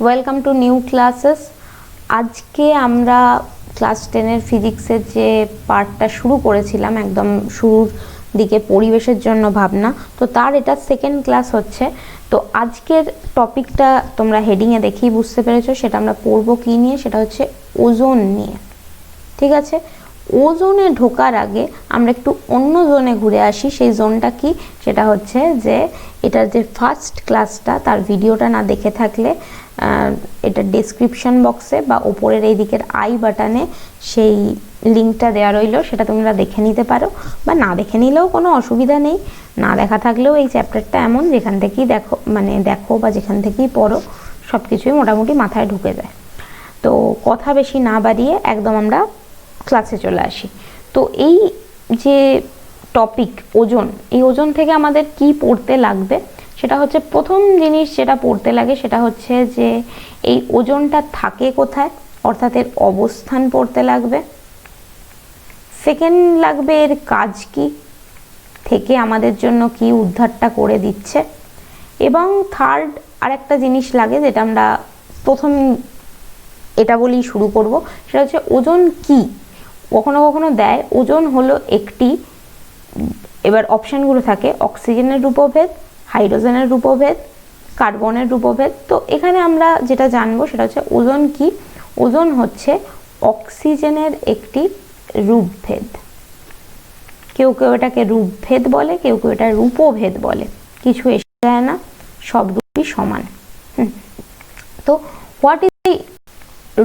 Welcome to new classes. আজকে আমরা class 10-এর ফিজিক্সের যে পার্টটা শুরু করেছিলাম একদম শুরুর দিকে, পরিবেশের জন্য ভাবনা, তো তার এটা সেকেন্ড ক্লাস হচ্ছে। তো আজকের টপিকটা তোমরা হেডিংয়ে দেখেই বুঝতে পেরেছো, সেটা আমরা পড়বো কী নিয়ে, সেটা হচ্ছে ওজোন নিয়ে। ঠিক আছে, ওজোনে ঢোকার আগে আমরা একটু অন্য জোনে ঘুরে আসি। সেই জোনটা কি, সেটা হচ্ছে যে এটার যে ফার্স্ট ক্লাসটা, তার ভিডিওটা না দেখে থাকলে এটা ডেসক্রিপশন বক্সে বা ওপরের এই দিকের আই বাটনে সেই লিঙ্কটা দেওয়া রইলো, সেটা তোমরা দেখে নিতে পারো, বা না দেখে নিলেও কোনো অসুবিধা নেই। না দেখা থাকলেও এই চ্যাপ্টারটা এমন, যেখান থেকেই দেখো বা যেখান থেকেই পড়ো সব কিছুই মোটামুটি মাথায় ঢুকে যায়। তো কথা বেশি না বাড়িয়ে একদম আমরা ক্লাসে চলে আসি। তো এই যে টপিক ওজন, এই ওজন থেকে আমাদের কি পড়তে লাগবে, সেটা হচ্ছে প্রথম জিনিস যেটা পড়তে লাগে সেটা হচ্ছে যে এই ওজনটা থাকে কোথায়, অর্থাৎ এর অবস্থান পড়তে লাগবে। সেকেন্ড লাগবে এর কাজ কি, থেকে আমাদের জন্য কি উদ্ধারটা করে দিচ্ছে। এবং থার্ড আরেকটা জিনিস লাগে, যেটা আমরা প্রথম এটা বলেই শুরু করব, সেটা হচ্ছে ওজন কি। কখনো কখনো দেয় ওজন হলো একটি, এবার অপশানগুলো থাকে অক্সিজেনের রূপভেদ, হাইড্রোজেনের রূপভেদ, কার্বনের রূপভেদ। তো এখানে আমরা যেটা জানবো সেটা হচ্ছে ওজন কি। ওজন হচ্ছে অক্সিজেনের একটি রূপভেদ। কেউ কেউ এটাকে রূপভেদ বলে, কেউ কেউ এটা রূপভেদ বলে, কিছু এসে যায় না, সব রূপই সমান। তো হোয়াট ইজ এই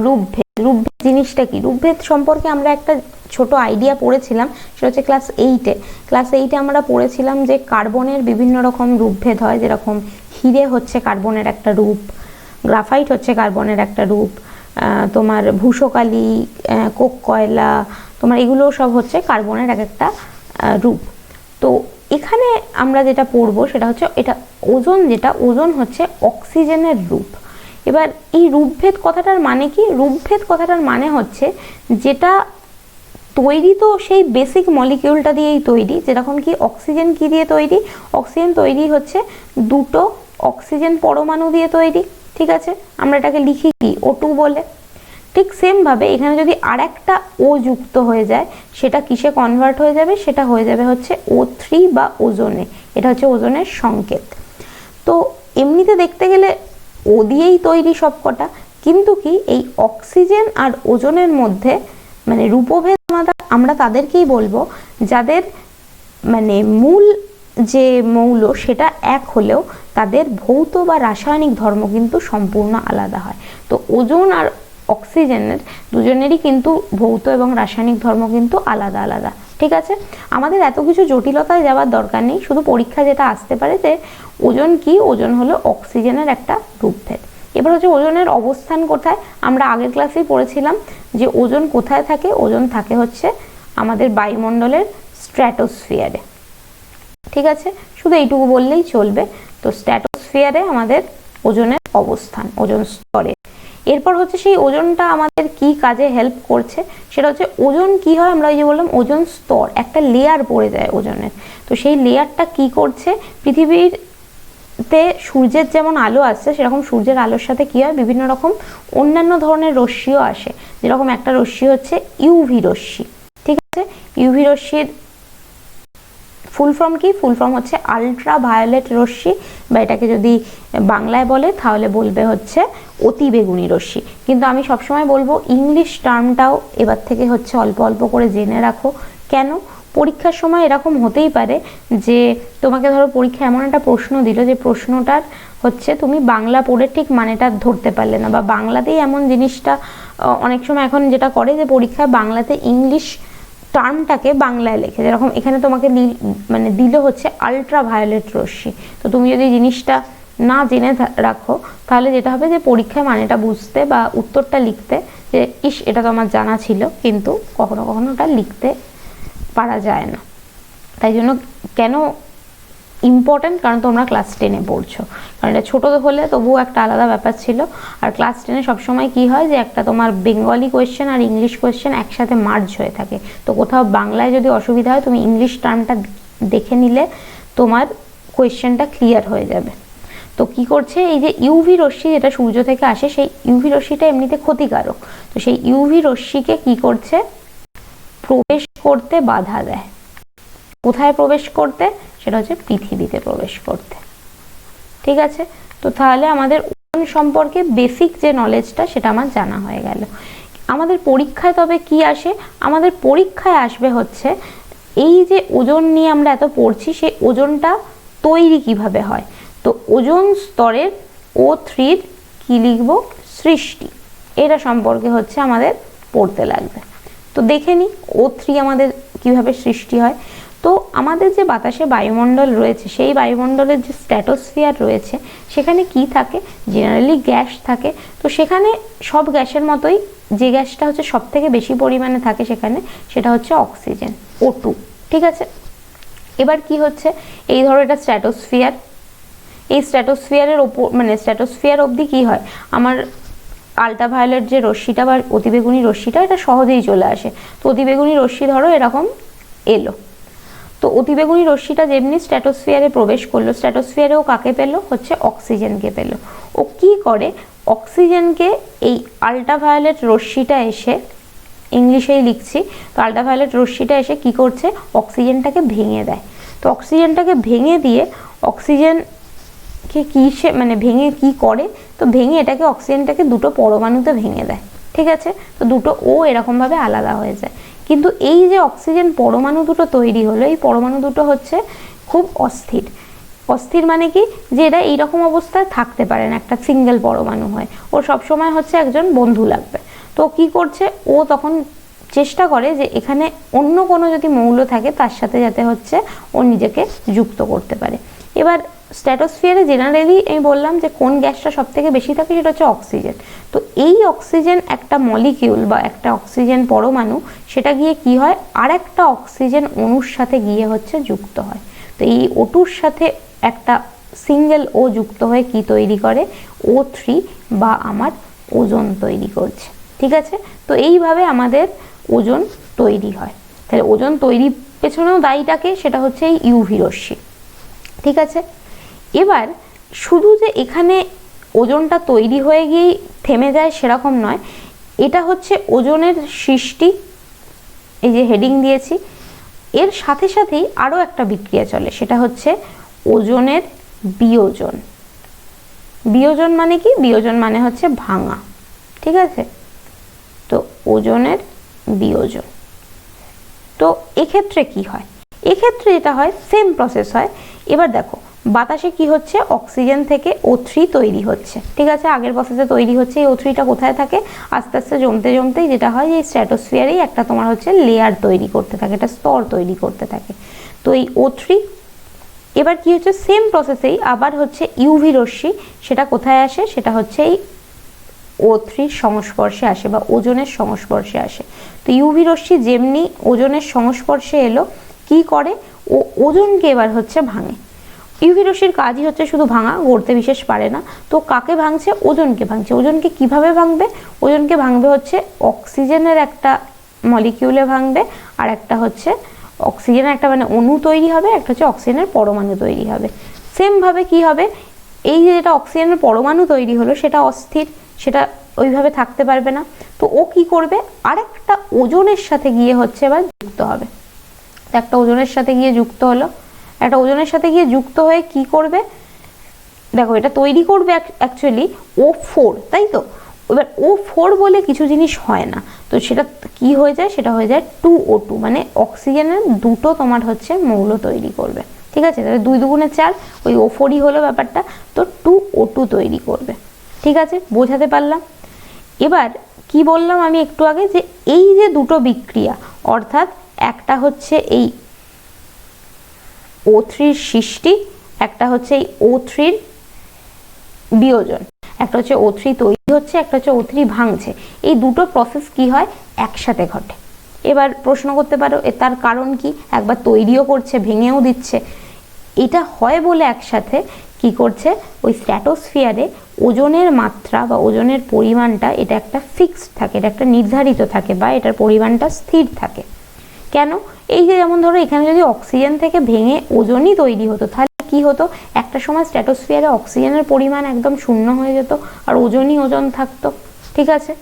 রূপভেদ? রূপভেদ জিনিসটা কি? রূপভেদ সম্পর্কে আমরা একটা ছোট আইডিয়া পড়েছিলাম, সেটা হচ্ছে ক্লাস 8-এ। ক্লাস 8-এ আমরা পড়েছিলাম যে কার্বনের বিভিন্ন রকম রূপভেদ হয়, যেরকম হিরে হচ্ছে কার্বনের একটা রূপ, গ্রাফাইট হচ্ছে কার্বনের একটা রূপ, তোমার ভূষকালি, কোক কয়লা, তোমার এগুলো সব হচ্ছে কার্বনের এক একটা রূপ। তো এখানে আমরা যেটা পড়বো সেটা হচ্ছে এটা ওজন, যেটা ওজন হচ্ছে অক্সিজেনের রূপ। এবার এই রূপভেদ কথাটার মানে কি? রূপভেদ কথাটার মানে হচ্ছে যেটা তৈরি তো সেই বেসিক মলিকিউলটা দিয়েই তৈরি, যেরকম কি অক্সিজেন কি দিয়ে তৈরি? অক্সিজেন তৈরি হচ্ছে দুটো অক্সিজেন পরমাণু দিয়ে তৈরি। ঠিক আছে, আমরা এটাকে লিখি কি O2 বলে। ঠিক সেমভাবে এখানে যদি আরেকটা ও যুক্ত হয়ে যায়, সেটা কিসে কনভার্ট হয়ে যাবে? সেটা হয়ে যাবে হচ্ছে O3 বা ওজোনে। এটা হচ্ছে ওজনের সংকেত। তো এমনিতে দেখতে গেলে ও দিয়েই তৈরি সব কটা, কিন্তু কি এই অক্সিজেন আর ওজনের মধ্যে মানে রূপভেদ আমরা তাদেরকেই বলবো যাদের মানে মূল যে মৌল সেটা এক হলেও তাদের ভৌত বা রাসায়নিক ধর্ম কিন্তু সম্পূর্ণ আলাদা হয়। তো ওজন আর অক্সিজেনের দুজনেরই কিন্তু ভৌত এবং রাসায়নিক ধর্ম কিন্তু আলাদা আলাদা। ঠিক আছে, আমাদের এত কিছু জটিলতায় যাওয়ার দরকার নেই, শুধু পরীক্ষা যেটা আসতে পারে যে ওজন কি, ওজন হলো অক্সিজেনের একটা রূপভেদ। এবার হচ্ছে ওজনের অবস্থান কোথায়। আমরা আগের ক্লাসেই পড়েছিলাম যে ওজন কোথায় থাকে। ওজন থাকে হচ্ছে আমাদের বায়ুমণ্ডলের স্ট্র্যাটোস্ফিয়ারে। ঠিক আছে, শুধু এইটুকু বললেই চলবে। তো স্ট্র্যাটোস্ফিয়ারে আমাদের ওজনের অবস্থান, ওজন স্তরে। এরপর হচ্ছে সেই ওজনটা আমাদের কি কাজে হেল্প করছে, সেটা হচ্ছে ওজন কি হয়, আমরা ওই যে বললাম ওজন স্তর, একটা লেয়ার পড়ে যায় ওজনের। তো সেই লেয়ারটা কি করছে, পৃথিবীতে সূর্যের যেমন আলো আসছে, সেরকম সূর্যের আলোর সাথে কি হয়, বিভিন্ন রকম অন্যান্য ধরনের রশ্মিও আসে। যেরকম একটা রশ্মি হচ্ছে ইউভি রশ্মি। ঠিক আছে, ইউভি রশ্মির ফুল ফর্ম কি? ফুল ফর্ম হচ্ছে আলট্রা ভায়োলেট রশ্মি, বা এটাকে যদি বাংলায় বলে তাহলে বলবে হচ্ছে অতি বেগুনি রশ্মি। কিন্তু আমি সবসময় বলবো ইংলিশ টার্মটাও এবার থেকে হচ্ছে অল্প অল্প করে জেনে রাখো। কেন? পরীক্ষার সময় এরকম হতেই পারে যে তোমাকে ধরো পরীক্ষা এমন একটা প্রশ্ন দিল, যে প্রশ্নটার হচ্ছে তুমি বাংলা পড়ে ঠিক মানেটা ধরতে পারলে না, বা বাংলাতেই এমন জিনিসটা অনেক সময় এখন যেটা করে যে পরীক্ষায় বাংলাতে ইংলিশ টার্মটাকে বাংলায় লেখে, যেরকম এখানে তোমাকে মানে দিল হচ্ছে আলট্রা ভায়োলেট রশ্মি। তো তুমি যদি জিনিসটা না জেনে রাখো, তাহলে যেটা হবে যে পরীক্ষায় মানেটা বুঝতে বা উত্তরটা লিখতে যে ইস এটা তো আমার জানা ছিল, কিন্তু কখনো কখনো ওটা লিখতে পারা যায় না। তাই জন্য কেন ইম্পর্টেন্ট, কারণ তোমরা ক্লাস 10-এ পড়ছো, কারণ এটা ছোটো হলে তবুও একটা আলাদা ব্যাপার ছিল। আর ক্লাস 10-এ সবসময় কি হয় যে একটা তোমার বেঙ্গলি কোয়েশ্চেন আর ইংলিশ কোয়েশ্চেন একসাথে মার্জ হয়ে থাকে। তো কোথাও বাংলায় যদি অসুবিধা হয়, তুমি ইংলিশ টার্মটা দেখে নিলে তোমার কোয়েশ্চেনটা ক্লিয়ার হয়ে যাবে। তো কি করছে, এই যে ইউভি রশ্মি যেটা সূর্য থেকে আসে, সেই ইউভি রশ্মিটা এমনিতে ক্ষতিকারক, তো সেই ইউভি রশ্মিকে কি করছে, প্রবেশ করতে বাধা দেয়। কোথায় প্রবেশ করতে, সেটা হচ্ছে পৃথিবীতে প্রবেশ করতে। ঠিক আছে, তো তাহলে আমাদের ওজন সম্পর্কে বেসিক যে নলেজটা সেটা আমার জানা হয়ে গেল। আমাদের পরীক্ষায় তবে কি আসে, আমাদের পরীক্ষায় আসবে হচ্ছে এই যে ওজন নিয়ে আমরা এত পড়ছি, সেই ওজনটা তৈরি কিভাবে হয়। তো ওজন স্তরের O3 কি লিখব, সৃষ্টি, এটা সম্পর্কে হচ্ছে আমাদের পড়তে লাগবে। তো দেখে নি O3 আমাদের কিভাবে সৃষ্টি হয়। তো আমাদের যে বাতাসে বায়ুমণ্ডল রয়েছে, সেই বায়ুমণ্ডলের যে স্ট্র্যাটোস্ফিয়ার রয়েছে, সেখানে কি থাকে, জেনারেলি গ্যাস থাকে। তো সেখানে সব গ্যাসের মতোই যে গ্যাসটা হচ্ছে সব থেকে বেশি পরিমাণে থাকে সেখানে, সেটা হচ্ছে অক্সিজেন, O2। ঠিক আছে, এবার কি হচ্ছে, এই ধরো এটা স্ট্র্যাটোস্ফিয়ার, এই স্ট্র্যাটোস্ফিয়ারের ওপর মানে স্ট্র্যাটোস্ফিয়ার অবধি কি হয়, আমার আল্ট্রাভায়োলেট যে রশ্মিটা বা অতিবেগুনি রশ্মিটা, এটা সহজেই চলে আসে। তো অতিবেগুনি রশ্মি ধরো এরকম এলো, তো অতিবেগুনি রশ্মিটা যেমনি স্ট্র্যাটোস্ফিয়ারে প্রবেশ করলো, স্ট্র্যাটোস্ফিয়ারে ও কাকে পেলো, হচ্ছে অক্সিজেনকে পেলো। ও কি করে, অক্সিজেনকে এই আল্ট্রাভায়োলেট রশ্মিটা এসে, ইংলিশেই লিখছি, তো আল্ট্রাভায়োলেট রশ্মিটা এসে কি করছে, অক্সিজেনটাকে ভেঙে দেয়। তো অক্সিজেনটাকে ভেঙে দিয়ে অক্সিজেনকে কিসে মানে ভেঙে কি করে, তো ভেঙে এটাকে অক্সিজেনটাকে দুটো পরমাণুতে ভেঙে দেয়। ঠিক আছে, তো দুটো ও এরকমভাবে আলাদা হয়ে যায়। কিন্তু এই যে অক্সিজেন পরমাণু দুটো তৈরি হলো, এই পরমাণু দুটো হচ্ছে খুব অস্থির। অস্থির মানে কি, যে এরা এইরকম অবস্থায় থাকতে পারে না, একটা সিঙ্গেল পরমাণু হয়, ওর সবসময় হচ্ছে একজন বন্ধু লাগবে। তো কি করছে, ও তখন চেষ্টা করে যে এখানে অন্য কোনো যদি মৌল থাকে তার সাথে যাতে হচ্ছে ও নিজেকে যুক্ত করতে পারে। এবার স্ট্র্যাটোস্ফিয়ারে জেনারেলি আমি বললাম যে কোন গ্যাসটা সব থেকে বেশি থাকে, সেটা হচ্ছে অক্সিজেন। তো এই অক্সিজেন একটা মলিকিউল বা একটা অক্সিজেন পরমাণু, সেটা গিয়ে কি হয়, আর একটা অক্সিজেন অণুর সাথে গিয়ে হচ্ছে যুক্ত হয়। তো এই O2-র সাথে একটা সিঙ্গেল ও যুক্ত হয়ে কি তৈরি করে, O3 বা আমার ওজন তৈরি করছে। ঠিক আছে, তো এইভাবে আমাদের ওজন তৈরি হয়। তাহলে ওজন তৈরির পেছনেও দায়ীটাকে, সেটা হচ্ছে এই ইউভি রশ্মি। ঠিক আছে, এবার শুধু যে এখানে ওজনটা তৈরি হয়ে গিয়েই থেমে যায় সেরকম নয়, এটা হচ্ছে ওজনের সৃষ্টি, এই যে হেডিং দিয়েছি, এর সাথে সাথেই আরও একটা বিক্রিয়া চলে, সেটা হচ্ছে ওজনের বিয়োজন। বিয়োজন মানে কি, বিয়োজন মানে হচ্ছে ভাঙা। ঠিক আছে, তো ওজনের বিয়োজন। তো এক্ষেত্রে কি হয়, এক্ষেত্রে যেটা হয় সেম প্রসেস হয়। এবার দেখো বাতাসে কি হচ্ছে, অক্সিজেন থেকে O3 তৈরি হচ্ছে। ঠিক আছে, আগের প্রসেসে তৈরি হচ্ছে, এই O3টা কোথায় থাকে, আস্তে আস্তে জমতে জমতেই যেটা হয়, এই স্ট্র্যাটোস্ফিয়ারেই একটা তোমার হচ্ছে লেয়ার তৈরি করতে থাকে, একটা স্তর তৈরি করতে থাকে। তো এই O3 এবার কি হচ্ছে, সেম প্রসেসেই আবার হচ্ছে ইউভি রশ্মি, সেটা কোথায় আসে, সেটা হচ্ছে এই O3 সংস্পর্শে আসে বা ওজনের সংস্পর্শে আসে। তো ইউভি রশ্মি যেমনি ওজনের সংস্পর্শে এলো, কি করে, ও ওজনকে এবার হচ্ছে ভাঙে। ইউভি রশ্মির কাজই হচ্ছে শুধু ভাঙা, গড়তে বিশেষ পারে না। তো কাকে ভাঙছে, ওজনকে ভাঙছে। ওজনকে কিভাবে ভাঙবে, ওজনকে ভাঙবে হচ্ছে অক্সিজেনের একটা মলিকিউলে ভাঙবে, আর একটা হচ্ছে অক্সিজেনের একটা মানে অণু তৈরি হবে, একটা হচ্ছে অক্সিজেনের পরমাণু তৈরি হবে। সেম ভাবে কি হবে, এই যে যেটা অক্সিজেনের পরমাণু তৈরি হলো, সেটা অস্থির, সেটা ওইভাবে থাকতে পারবে না। তো ও কি করবে, আরেকটা ওজনের সাথে গিয়ে হচ্ছে এবার যুক্ত হবে। একটা ওজনের সাথে গিয়ে যুক্ত হলো, একটা ওজনের সাথে গিয়ে যুক্ত হয়ে কি করবে, দেখো এটা তৈরি করবে অ্যাকচুয়ালি O4, তাই তো। এবার O4 বলে কিছু জিনিস হয় না, তো সেটা কি হয়ে যায়, সেটা হয়ে যায় 2O2, মানে অক্সিজেনের দুটো তোমার হচ্ছে মৌল তৈরি করবে। ঠিক আছে, তাহলে 2 দুগুণে 4, ওই O4ই হলো ব্যাপারটা, তো 2O2 তৈরি করবে। ঠিক আছে, বোঝাতে পারলাম। এবার কি বললাম আমি একটু আগে, যে এই যে দুটো বিক্রিয়া, অর্থাৎ একটা হচ্ছে এই O3-র সৃষ্টি, একটা হচ্ছে এই O3-র বিয়োজন, একটা হচ্ছে O3 তৈরি হচ্ছে, একটা হচ্ছে O3 ভাঙছে। এই দুটো প্রসেস কি হয়, একসাথে ঘটে। এবার প্রশ্ন করতে পারো তার কারণ কি, একবার তৈরিও করছে ভেঙেও দিচ্ছে। এটা হয় বলে একসাথে কি করছে, ওই স্ট্র্যাটোস্ফিয়ারে ওজনের মাত্রা বা ওজনের পরিমাণটা এটা একটা ফিক্সড থাকে, এটা একটা নির্ধারিত থাকে, বা এটার পরিমাণটা স্থির থাকে। কেন, এই যে যেমন ধরো এখানে যদি অক্সিজেন থেকে ভেঙে ওজনই তৈরি হতো, তাহলে কি হতো, একটা সময় স্ট্র্যাটোস্ফিয়ারে অক্সিজেনের পরিমাণ একদম শূন্য হয়ে যেত আর ওজনই ওজন থাকতো, ঠিক আছে।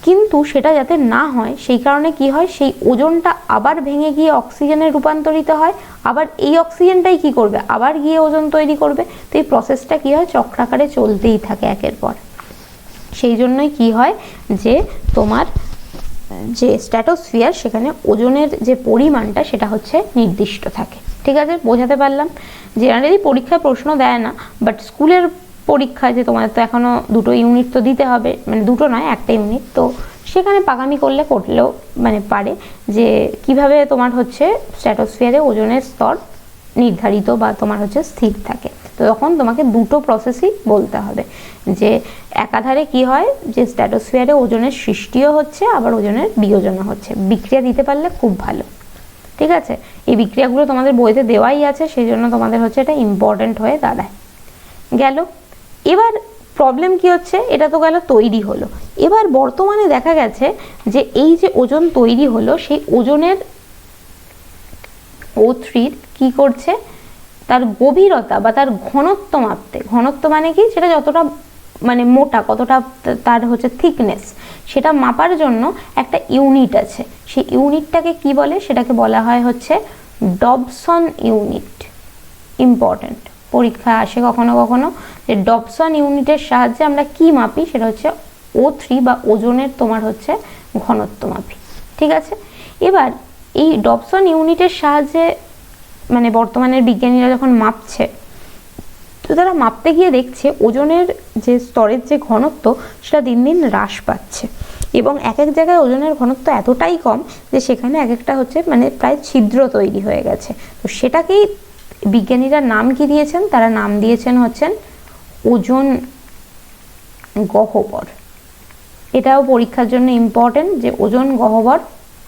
কিন্তু সেটা যাতে না হয় সেই কারণে কি হয়, সেই ওজনটা আবার ভেঙে গিয়ে অক্সিজেনে রূপান্তরিত হয়, আবার এই অক্সিজেনটাই কি করবে, আবার গিয়ে ওজন তৈরি করবে। তো এই প্রসেসটা কি হয়, চক্রাকারে চলতেই থাকে একের পর। সেই জন্যই কি হয় যে তোমার যে স্ট্র্যাটোস্ফিয়ার সেখানে ওজনের যে পরিমাণটা সেটা হচ্ছে নির্দিষ্ট থাকে, ঠিক আছে। বোঝাতে পারলাম। জেনারেলি পরীক্ষায় প্রশ্ন দেয় না, বাট স্কুলের পরীক্ষায় যে তোমাদের তো এখনো 2টো ইউনিট তো দিতে হবে, মানে 2টো নয় 1টা ইউনিট, তো সেখানে পাকামি করলেও মানে পারে যে কিভাবে তোমার হচ্ছে স্ট্র্যাটোস্ফিয়ারে ওজনের স্তর নির্ধারিত বা তোমার হচ্ছে স্থির থাকে। তো তখন তোমাকে 2টো প্রসেসই বলতে হবে, যে একাধারে কি হয় যে স্ট্র্যাটোস্ফিয়ারে ওজনের সৃষ্টিও হচ্ছে আবার ওজনের বিয়োজনও হচ্ছে। বিক্রিয়া দিতে পারলে খুব ভালো, ঠিক আছে। এই বিক্রিয়াগুলো তোমাদের বইতে দেওয়াই আছে, সেই জন্য তোমাদের হচ্ছে এটা ইম্পর্টেন্ট হয়ে দাঁড়ায়। গেল। এবার প্রবলেম কি হচ্ছে, এটা তো গেল তৈরি হলো। এবার বর্তমানে দেখা গেছে যে এই যে ওজন তৈরি হলো, সেই ওজনের O3 কি করছে, তার গভীরতা বা তার ঘনত্ব মাপতে, ঘনত্ব মানে কি, সেটা যতটা মানে মোটা, কতটা তার হচ্ছে থিকনেস, সেটা মাপার জন্য একটা ইউনিট আছে। সেই ইউনিটটাকে কি বলে, সেটাকে বলা হয় হচ্ছে ডবসন ইউনিট। ইম্পর্টেন্ট, পরীক্ষায় আসে কখনো কখনো যে ডবসন ইউনিটের সাহায্যে আমরা কি মাপি, সেটা হচ্ছে O3 বা ওজনের তোমার হচ্ছে ঘনত্ব মাপি, ঠিক আছে। এবার এই ডবসন ইউনিটের সাহায্যে মানে বর্তমানের বিজ্ঞানীরা যখন মাপছে, তো তারা মাপতে গিয়ে দেখছে ওজনের যে স্তরের যে ঘনত্ব সেটা দিন দিন হ্রাস পাচ্ছে, এবং এক এক জায়গায় ওজনের ঘনত্ব এতটাই কম যে সেখানে এক একটা হচ্ছে মানে প্রায় ছিদ্র তৈরি হয়ে গেছে। তো সেটাকেই বিজ্ঞানীরা নাম কি দিয়েছেন, তারা নাম দিয়েছেন হচ্ছেন ওজন গহ্বর। এটাও পরীক্ষার জন্য ইম্পর্টেন্ট যে ওজন গহ্বর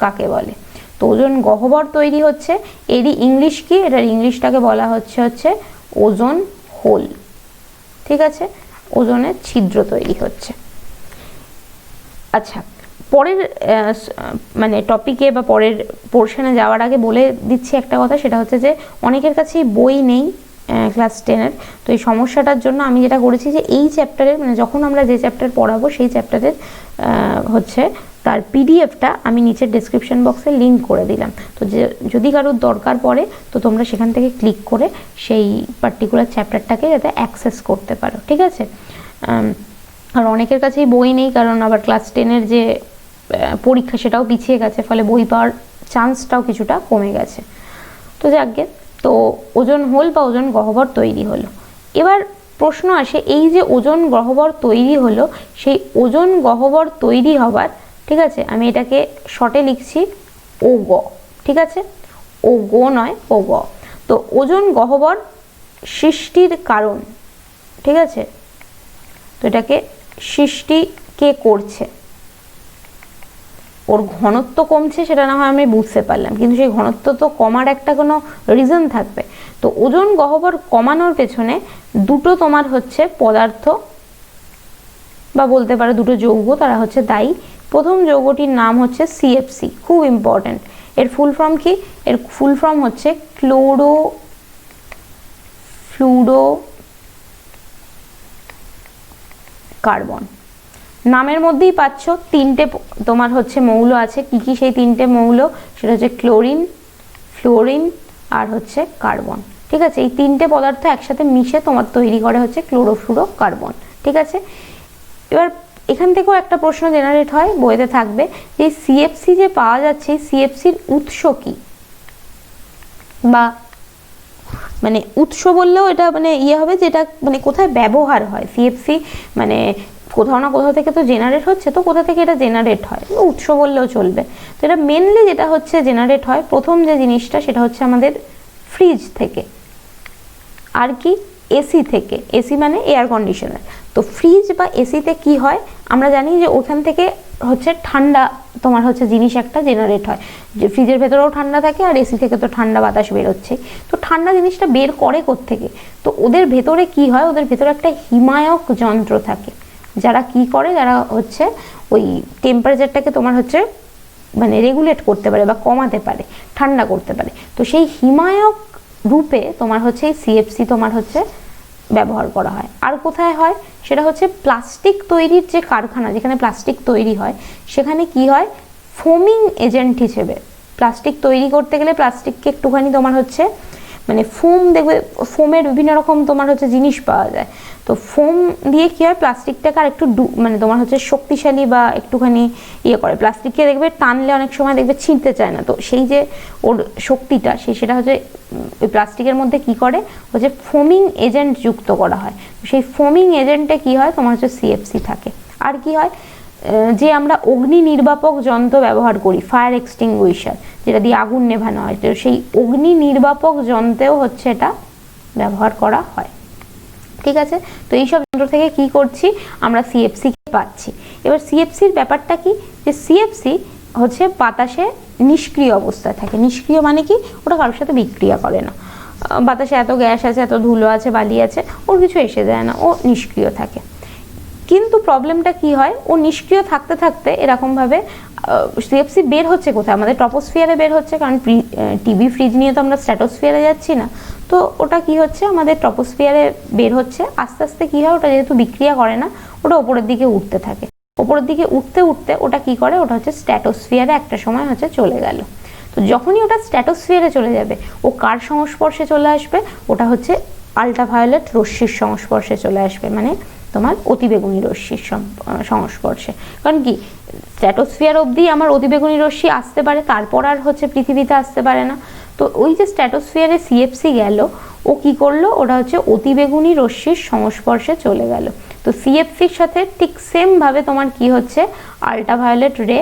কাকে বলে। তো ওজন গহ্বর তৈরি হচ্ছে, এরই ইংলিশ কি, এটার ইংলিশটাকে বলা হচ্ছে ওজন হোল, ঠিক আছে। ওজনের ছিদ্র তৈরি হচ্ছে। আচ্ছা, পরের মানে টপিকে বা পরের পোর্শনে যাওয়ার আগে বলে দিচ্ছি একটা কথা, সেটা হচ্ছে যে অনেকের কাছেই বই নেই ক্লাস 10-এর। তো এই সমস্যাটার জন্য আমি যেটা করেছি যে এই চ্যাপ্টারের মানে যখন আমরা যে চ্যাপ্টার পড়াবো সেই চ্যাপ্টারের হচ্ছে তার পিডিএফটা আমি নিচের ডেসক্রিপশন বক্সে লিঙ্ক করে দিলাম। তো যদি কারোর দরকার পড়ে তো তোমরা সেখান থেকে ক্লিক করে সেই পার্টিকুলার চ্যাপ্টারটাকে যাতে অ্যাক্সেস করতে পারো, ঠিক আছে। আর অনেকের কাছেই বই নেই, কারণ আবার ক্লাস 10-এর যে পরীক্ষা সেটাও পিছিয়ে গেছে, ফলে বই পাওয়ার চান্সটাও কিছুটা কমে গেছে। তো যাকগে, তো ওজন হোল বা ওজন গহ্বর তৈরি হলো। এবার প্রশ্ন আসে, এই যে ওজন গহ্বর তৈরি হলো, সেই ওজন গহ্বর তৈরি হবার, ঠিক আছে, আমি এটাকে শর্টে লিখছি ও গ, ঠিক আছে, ও গো নয়, ও গ। তো ওজন গহ্বর সৃষ্টির কারণ, ঠিক আছে, তো এটাকে সৃষ্টি কে করছে, ওর ঘনত্ব কমছে সেটা না হয় আমি বুঝতে পারলাম, কিন্তু সেই ঘনত্ব তো কমার একটা কোনো রিজন থাকবে। তো ওজন গহ্বর কমানোর পেছনে 2টো তোমার হচ্ছে পদার্থ বা বলতে পারো 2টো যৌগ, তারা হচ্ছে দায়ী। প্রথম যৌগটির নাম হচ্ছে CFC, খুব ইম্পর্টেন্ট। এর ফুল ফর্ম কি, এর ফুল ফর্ম হচ্ছে ক্লোরোফ্লুরোকার্বন। নামের মধ্যেই পাচ্ছ 3টে তোমার হচ্ছে মৌল আছে। কি কি সেই 3টে মৌল, সেটা হচ্ছে ক্লোরিন, ফ্লোরিন আর হচ্ছে কার্বন, ঠিক আছে। এই 3টে পদার্থ একসাথে মিশে তোমার তৈরি করে হচ্ছে ক্লোরোফ্লুরোকার্বন, ঠিক আছে। এবার এখান থেকেও একটা প্রশ্ন জেনারেট হয়, বইতে থাকবে যে CFC যে পাওয়া যাচ্ছে, CFCর উৎস কি, বা মানে উৎস বললেও এটা মানে ইয়ে হবে যে এটা মানে কোথায় ব্যবহার হয়। CFC মানে কোথাও না কোথাও থেকে তো জেনারেট হচ্ছে, তো কোথা থেকে এটা জেনারেট হয়, উৎস বললেও চলবে। তো এটা মেনলি যেটা হচ্ছে জেনারেট হয়, প্রথম যে জিনিসটা সেটা হচ্ছে আমাদের ফ্রিজ থেকে, আর কি এসি থেকে। এসি মানে এয়ার কন্ডিশনার। তো ফ্রিজ বা এসিতে কি হয়, আমরা জানি যে ওখান থেকে হচ্ছে ঠান্ডা তোমার হচ্ছে জিনিস একটা জেনারেট হয়, যে ফ্রিজের ভেতরেও ঠান্ডা থাকে আর এসি থেকে তো ঠান্ডা বাতাস বেরোচ্ছে। তো ঠান্ডা জিনিসটা বের করে কোত্থেকে, তো ওদের ভেতরে কি হয়, ওদের ভেতরে একটা হিমায়ক যন্ত্র থাকে, যারা কি করে, যারা হচ্ছে ওই টেম্পারেচারটাকে তোমার হচ্ছে মানে রেগুলেট করতে পারে বা কমাতে পারে, ঠান্ডা করতে পারে। তো সেই হিমায়ক রূপে তোমার হচ্ছে এই সিএফসি তোমার হচ্ছে ব্যবহার করা হয়। আর কোথায় হয় সেটা হচ্ছে প্লাস্টিক তৈরির যে কারখানা, যেখানে প্লাস্টিক তৈরি হয় সেখানে কি হয়, ফোমিং এজেন্ট হিসেবে প্লাস্টিক তৈরি করতে গেলে প্লাস্টিককে একটুখানি তোমার হচ্ছে মানে ফোম, দেখবে ফোমের বিভিন্ন রকম তোমার হচ্ছে জিনিস পাওয়া যায়, তো ফোম দিয়ে কি হয় প্লাস্টিকটাকে আর একটু মানে তোমার হচ্ছে শক্তিশালী বা একটুখানি ইয়ে করে। প্লাস্টিককে দেখবে টানলে অনেক সময় দেখবে ছিঁড়তে চায় না, তো সেই যে ওর শক্তিটা সেটা হচ্ছে ওই প্লাস্টিকের মধ্যে কি করে হচ্ছে ফোমিং এজেন্ট যুক্ত করা হয়। সেই ফোমিং এজেন্টে কি হয় তোমার হচ্ছে সিএফসি থাকে। আর কি হয়, যে আমরা অগ্নি নির্বাপক যন্ত্র ব্যবহার করি, ফায়ার এক্সটিংগুইশার, যেটা দিয়ে আগুন নেভানো হয়, তো সেই অগ্নি নির্বাপক যন্ত্রেও হচ্ছে এটা ব্যবহার করা হয়। ঠিক আছে, তো এইসব যন্ত্র থেকে কি করছি আমরা সিএফসি পাচ্ছি। এবার সিএফসির ব্যাপারটা কি, যে সিএফসি হচ্ছে বাতাসে নিষ্ক্রিয় অবস্থায় থাকে। নিষ্ক্রিয় মানে কি, ওটা কারোর সাথে বিক্রিয়া করে না। বাতাসে এত গ্যাস আছে, এত ধুলো আছে, বালি আছে, ওর কিছু এসে যায় না, ও নিষ্ক্রিয় থাকে। কিন্তু প্রবলেমটা কি হয়, ও নিষ্ক্রিয় থাকতে থাকতে এরকমভাবে সিএফসি বের হচ্ছে কোথায়, আমাদের ট্রপোস্ফিয়ারে বের হচ্ছে, কারণ টিভি ফ্রিজ নিয়ে তো আমরা স্ট্র্যাটোস্ফিয়ারে যাচ্ছি না, তো ওটা কি হচ্ছে আমাদের ট্রপোস্ফিয়ারে বের হচ্ছে। আস্তে আস্তে কি হয়, ওটা যেহেতু বিক্রিয়া করে না, ওটা ওপরের দিকে উঠতে থাকে। ওপরের দিকে উঠতে উঠতে ওটা কি করে, ওটা হচ্ছে স্ট্র্যাটোস্ফিয়ারে একটা সময় হচ্ছে চলে গেল। তো যখনই ওটা স্ট্র্যাটোস্ফিয়ারে চলে যাবে, ও কার সংস্পর্শে চলে আসবে, ওটা হচ্ছে আল্ট্রাভায়োলেট রশ্মির সংস্পর্শে চলে আসবে, মানে তোমার অতিবেগুনি রশ্মির সংস্পর্শে। কারণ কি, স্ট্র্যাটোস্ফিয়ার অবধি আমার অতিবেগুনি রশ্মি আসতে পারে, তারপর আর হচ্ছে পৃথিবীতে আসতে পারে না। তো ওই যে স্ট্র্যাটোস্ফিয়ারে সিএফসি গেল, ও কি করলো, ওটা হচ্ছে অতিবেগুনি রশ্মির সংস্পর্শে চলে গেল। তো সিএফসির সাথে ঠিক সেম ভাবে তোমার কি হচ্ছে, আল্ট্রাভায়োলেট রে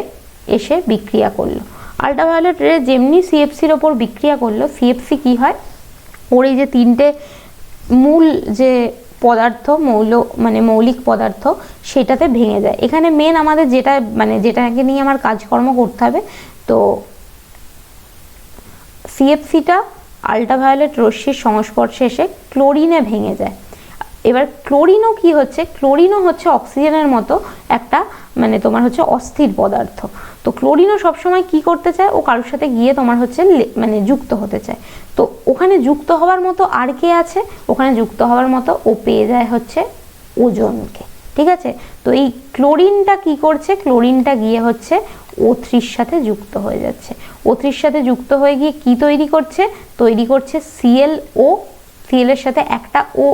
এসে বিক্রিয়া করলো। আল্ট্রাভায়োলেট রে যেমনি সিএফসির ওপর বিক্রিয়া করলো, সিএফসি কি হয়, ওর এই যে তিনটে মূল যে পদার্থ, মৌলিক পদার্থ, সেটাতে ভেঙে যায়। এখানে মেন আমাদের যেটাকে নিয়ে আমার কাজকর্ম করতে হবে, তো সিএফসিটা আল্ট্রাভায়োলেট রশ্মির সংস্পর্শে এসে ক্লোরিনে ভেঙে যায়। এবার ক্লোরিনও কি হচ্ছে, ক্লোরিনও হচ্ছে অক্সিজেনের মতো একটা তোমার হচ্ছে অস্থির পদার্থ। তো ক্লোরিনও সবসময় কি করতে চায়, ও কারোর সাথে গিয়ে তোমার হচ্ছে যুক্ত হতে চায়। তো ওখানে যুক্ত হওয়ার মতো আর কে আছে, ওখানে যুক্ত হওয়ার মতো ও পেয়ে যায় হচ্ছে ওজনকে। ঠিক আছে, তো এই ক্লোরিনটা কি করছে, ক্লোরিনটা গিয়ে হচ্ছে O3 সাথে যুক্ত হয়ে যাচ্ছে। O3 সাথে যুক্ত হয়ে গিয়ে কি তৈরি করছে ClO। সিএল এর সাথে একটা ও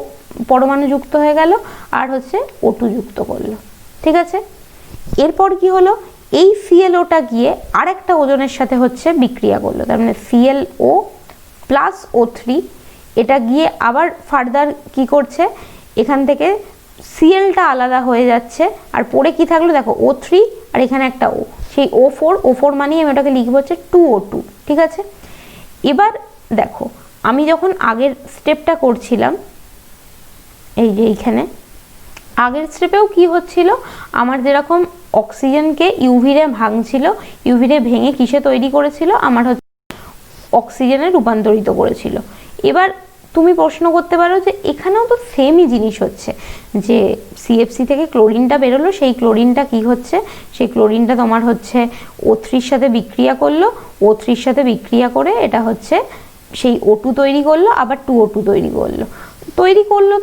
পরমাণু যুক্ত হয়ে গেল, আর হচ্ছে O2 যুক্ত করলো। ঠিক আছে, এরপর কি হলো, এই ClOটা গিয়ে আরেকটা ওজনের সাথে হচ্ছে বিক্রিয়া করলো, তার মানে ClO প্লাস O3, এটা গিয়ে আবার ফার্দার কি করছে, এখান থেকে সিএলটা আলাদা হয়ে যাচ্ছে, আর পরে কি থাকলো দেখো O3, আর এখানে একটা O, সেই O4 মানে আমি ওটাকে লিখবো হচ্ছে 2O2। ঠিক আছে, এবার দেখো আমি যখন আগের স্টেপটা করছিলাম, এই যে এইখানে আগের স্টেপেও কি হচ্ছিল, আমার যেরকম অক্সিজেনকে ইউভি রে ভাঙছিল, ইউভি রে ভেঙে কিসে তৈরি করেছিল, আমার হচ্ছে অক্সিজেনে রূপান্তরিত করেছিল। এবার তুমি প্রশ্ন করতে পারো যে এখানেও তো সেমই জিনিস হচ্ছে, যে সিএফসি থেকে ক্লোরিনটা বেরোলো, সেই ক্লোরিনটা কি হচ্ছে, সেই ক্লোরিনটা তোমার হচ্ছে O3 সাথে বিক্রিয়া করলো, O3 সাথে বিক্রিয়া করে এটা হচ্ছে সেই O2 তৈরি করলো, আবার 2O2 তৈরি করলো।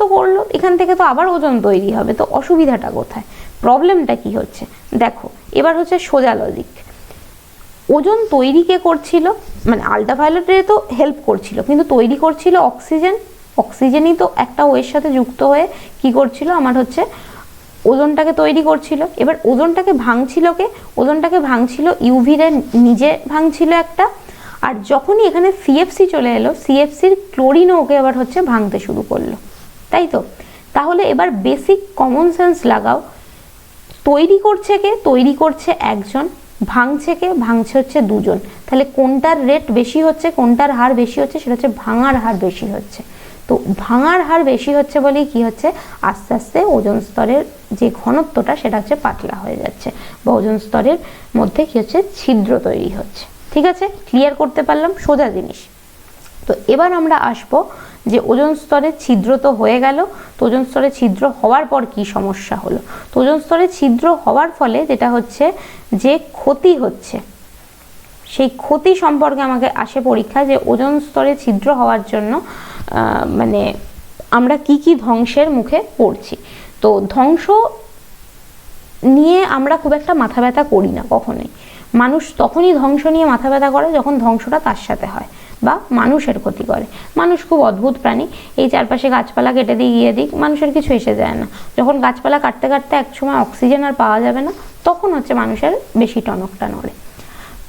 তো করলো, এখান থেকে তো আবার ওজন তৈরি হবে, তো অসুবিধাটা কোথায়, প্রবলেমটা কি হচ্ছে দেখো। এবার হচ্ছে সোজা লজিক, ওজন তৈরি কে করছিল, আল্ট্রাভায়োলেট রে তো হেল্প করছিল, কিন্তু তৈরি করছিল অক্সিজেনই তো একটা ওয়ের সাথে যুক্ত হয়ে কি করছিল, আমার হচ্ছে ওজনটাকে তৈরি করছিল। এবার ওজনটাকে ভাঙছিল ইউভি রে নিজে ভাঙছিল একটা, আর যখনই এখানে সিএফসি চলে এলো, সিএফসির ক্লোরিনও ওকে আবার হচ্ছে ভাঙতে শুরু করলো, তাই তো। তাহলে এবার বেসিক কমন সেন্স লাগাও, তৈরি করছে একজন, ভাঙছে হচ্ছে দুজন, তাহলে কোনটার রেট বেশি হচ্ছে, কোনটার হার বেশি হচ্ছে, সেটা হচ্ছে ভাঙার হার বেশি হচ্ছে। তো ভাঙার হার বেশি হচ্ছে বলেই কি হচ্ছে, আস্তে আস্তে ওজোন স্তরের যে ঘনত্বটা সেটা হচ্ছে পাতলা হয়ে যাচ্ছে, বা ওজোন স্তরের মধ্যে কি হচ্ছে, ছিদ্র তৈরি হচ্ছে। ঠিক আছে, ক্লিয়ার করতে পারলাম, সোজা জিনিস। তো এবার আমরা আসবো যে ওজোন স্তরে ছিদ্র তো হয়ে গেল, তো ওজোন স্তরে ছিদ্র হওয়ার পর কি সমস্যা হলো। তো ওজোন স্তরে ছিদ্র হওয়ার ফলে যেটা হচ্ছে, যে ক্ষতি হচ্ছে সেই ক্ষতি সম্পর্কে আমাকে আসে পরীক্ষা, যে ওজোন স্তরে ছিদ্র হওয়ার জন্য মানে আমরা কি কি ধ্বংসের মুখে পড়ছি। তো ধ্বংস নিয়ে আমরা খুব একটা মাথা ব্যথা করি না কখনোই। মানুষ তখনই ধ্বংস নিয়ে মাথা ব্যথা করে যখন ধ্বংসটা তার সাথে হয় বা মানুষের ক্ষতি করে। মানুষ খুব অদ্ভুত প্রাণী, এই চারপাশে গাছপালা কেটে দিয়ে গিয়ে দিক, মানুষের কিছু এসে যায় না। যখন গাছপালা কাটতে কাটতে একসময় অক্সিজেন আর পাওয়া যাবে না, তখন হচ্ছে মানুষের বেশি টনকটা নড়ে।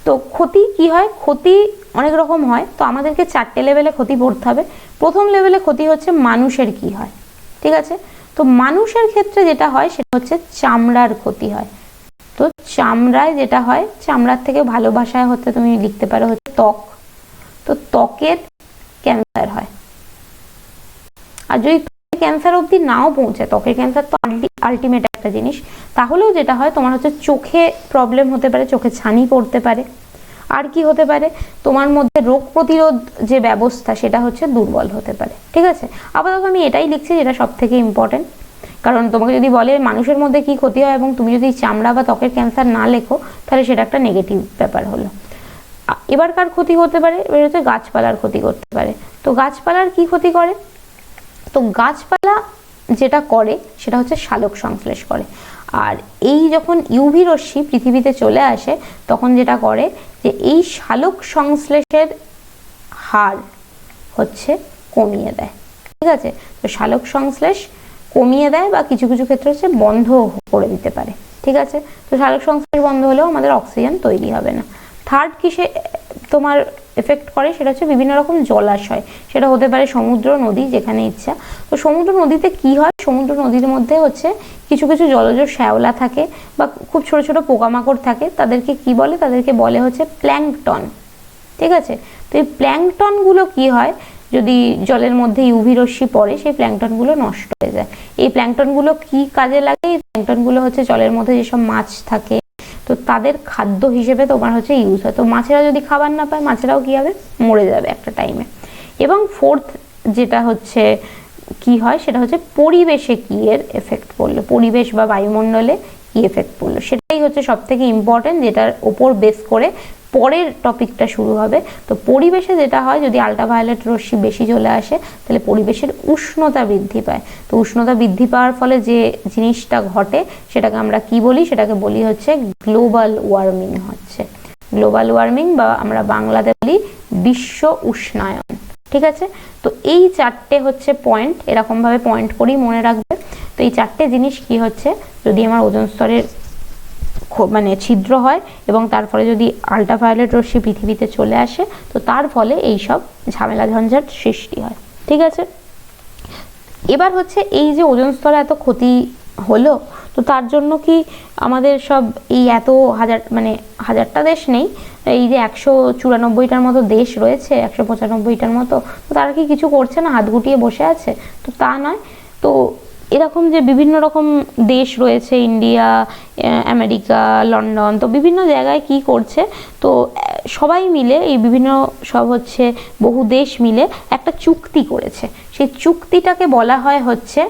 তো ক্ষতি কি হয়, ক্ষতি অনেক রকম হয়। তো আমাদেরকে 4টে লেভেলে ক্ষতি পড়তে হবে। প্রথম লেভেলে ক্ষতি হচ্ছে মানুষের কি হয়, ঠিক আছে। তো মানুষের ক্ষেত্রে যেটা হয় সেটা হচ্ছে চামড়ার ক্ষতি হয়। তো চামড়ায় যেটা হয়, চামড়ার থেকে ভালো ভাষায় হচ্ছে তুমি লিখতে পারো হচ্ছে ত্বক। তো ত্বকের ক্যান্সার হয়। আর যদি ক্যান্সার অবধি নাও পৌঁছায়, ত্বকের ক্যান্সার তো আলটিমেট একটা জিনিস, তাহলেও যেটা হয় তোমার হচ্ছে চোখে প্রবলেম হতে পারে, চোখে ছানি পড়তে পারে। আর কি হতে পারে, তোমার মধ্যে রোগ প্রতিরোধ যে ব্যবস্থা সেটা হচ্ছে দুর্বল হতে পারে, ঠিক আছে। আপাতত আমি এটাই লিখছি যেটা সব থেকে ইম্পর্টেন্ট। কারণ তোমাকে যদি বলে মানুষের মধ্যে কি ক্ষতি হয় এবং তুমি যদি চামড়া বা ত্বকের ক্যান্সার না লেখো, তাহলে সেটা একটা নেগেটিভ ব্যাপার হলো। এবার কার ক্ষতি হতে পারে, এবার হচ্ছে গাছপালার ক্ষতি করতে পারে। তো গাছপালার কি ক্ষতি করে, তো গাছপালা যেটা করে সেটা হচ্ছে সালোক সংশ্লেষ করে। আর এই যখন ইউভি রশ্মি পৃথিবীতে চলে আসে, তখন যেটা করে যে এই সালোক সংশ্লেষের হার হচ্ছে কমিয়ে দেয়, ঠিক আছে। তো সালোক সংশ্লেষ কমিয়ে দেয় বা কিছু কিছু ক্ষেত্রে হচ্ছে বন্ধ করে দিতে পারে, ঠিক আছে। তো সালোক সংশ্লেষ বন্ধ হলেও আমাদের অক্সিজেন তৈরি হবে না। থার্ড কিসে তোমার এফেক্ট করে, সেটা হচ্ছে বিভিন্ন রকম জলাশয়। সেটা হতে পারে সমুদ্র, নদী, যেখানে ইচ্ছা। তো সমুদ্র নদীতে কি হয়, সমুদ্র নদীর মধ্যে হচ্ছে কিছু কিছু জলজ শ্যাওলা থাকে বা খুব ছোট ছোট পোকামাকড় থাকে। তাদেরকে কি বলে, তাদেরকে বলে হচ্ছে প্ল্যাঙ্কটন, ঠিক আছে। তো এই প্ল্যাঙ্কটনগুলো কি হয়, যদি জলের মধ্যে ইউভি রশ্মি পড়ে, সেই প্ল্যাঙ্কটনগুলো নষ্ট হয়ে যায়। এই প্ল্যাঙ্কটনগুলো কি কাজে লাগে, এই প্ল্যাঙ্কটনগুলো হচ্ছে জলের মধ্যে যেসব মাছ থাকে, তো তাদের খাদ্য হিসেবে তোমার হচ্ছে ইউজ হয়। তো মাছেরা যদি খাবার না পায়, মাছেরাও কি হবে, মরে যাবে একটা টাইমে। এবং ফোর্থ যেটা হচ্ছে কি হয়, সেটা হচ্ছে পরিবেশে কি এর এফেক্ট পড়লো, পরিবেশ বা বায়ুমণ্ডলে কি এফেক্ট পড়লো, সেটাই হচ্ছে সব থেকে ইম্পর্টেন্ট, যেটার ওপর বেস করে পরের টপিকটা শুরু হবে। তো পরিবেশে যেটা হয়, যদি আল্ট্রাভায়োলেট রশ্মি বেশি চলে আসে, তাহলে পরিবেশের উষ্ণতা বৃদ্ধি পায়। তো উষ্ণতা বৃদ্ধি পাওয়ার ফলে যে জিনিসটা ঘটে, সেটাকে আমরা কি বলি, সেটাকে বলি হচ্ছে গ্লোবাল ওয়ার্মিং হচ্ছে। গ্লোবাল ওয়ার্মিং বা আমরা বাংলাতে বলি বিশ্ব উষ্ণায়ন, ঠিক আছে। তো এই 4টে হচ্ছে পয়েন্ট, এরকম ভাবে পয়েন্ট করেই মনে রাখবে। তো এই 4টে জিনিস কি হচ্ছে, যদি আমার ওজোন স্তরের মানে ছিদ্র হয় এবং তার ফলে যদি আল্ট্রাভায়োলেট রশ্মি পৃথিবীতে চলে আসে, তো তার ফলে এই সব ঝামেলা ঝঞ্ঝাট সৃষ্টি হয়, ঠিক আছে। এবার হচ্ছে এই যে ওজোন স্তরে এত ক্ষতি হলো, তো তার জন্য কি আমাদের সব এই এত হাজারটা দেশ নেই, এই যে 194টার মতো দেশ রয়েছে, 195টার মতো, তো তারা কি কিছু করছে না, হাত গুটিয়ে বসে আছে? তো তা নয়। তো এরকম যে বিভিন্ন রকম দেশ রয়েছে, ইন্ডিয়া, আমেরিকা, লন্ডন, তো বিভিন্ন জায়গায় কি করছে, তো সবাই মিলে এই বিভিন্ন সব হচ্ছে বহু দেশ মিলে একটা চুক্তি করেছে। সেই চুক্তিটাকে বলা হয় হচ্ছে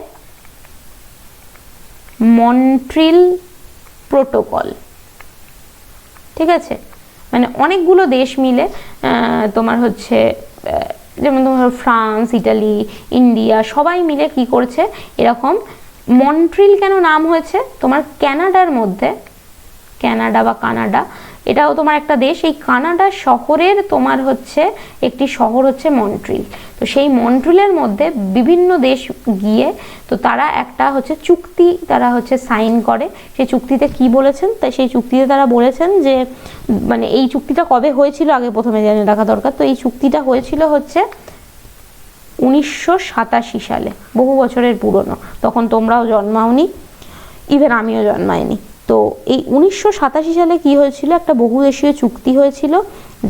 মন্ট্রিল প্রোটোকল, ঠিক আছে। মানে অনেকগুলো দেশ মিলে তোমার হচ্ছে যেমন তোমার ফ্রান্স, ইটালি, ইন্ডিয়া, সবাই মিলে কি করছে, এরকম মন্ট্রিল কেন নাম হয়েছে, তোমার কানাডার মধ্যে, কানাডা বা কানাডা, এটাও তোমার একটা দেশ। এই কানাডা শহরের তোমার হচ্ছে একটি শহর হচ্ছে মন্ট্রিল। তো সেই মন্ট্রিলের মধ্যে বিভিন্ন দেশ গিয়ে, তো তারা একটা হচ্ছে চুক্তি তারা হচ্ছে সাইন করে। সেই চুক্তিতে কি বলেছেন, তাই সেই চুক্তিতে তারা বলেছেন যে মানে এই চুক্তিটা কবে হয়েছিল আগে প্রথমে জেনে রাখা দরকার। তো এই চুক্তিটা হয়েছিল হচ্ছে 1987 সালে, বহু বছরের পুরনো। তখন তোমরাও জন্মাওনি, ইভেন আমিও জন্মাইনি। তো এই 1987 সালে কি হয়েছিল, একটা বহুদেশীয় চুক্তি হয়েছিল,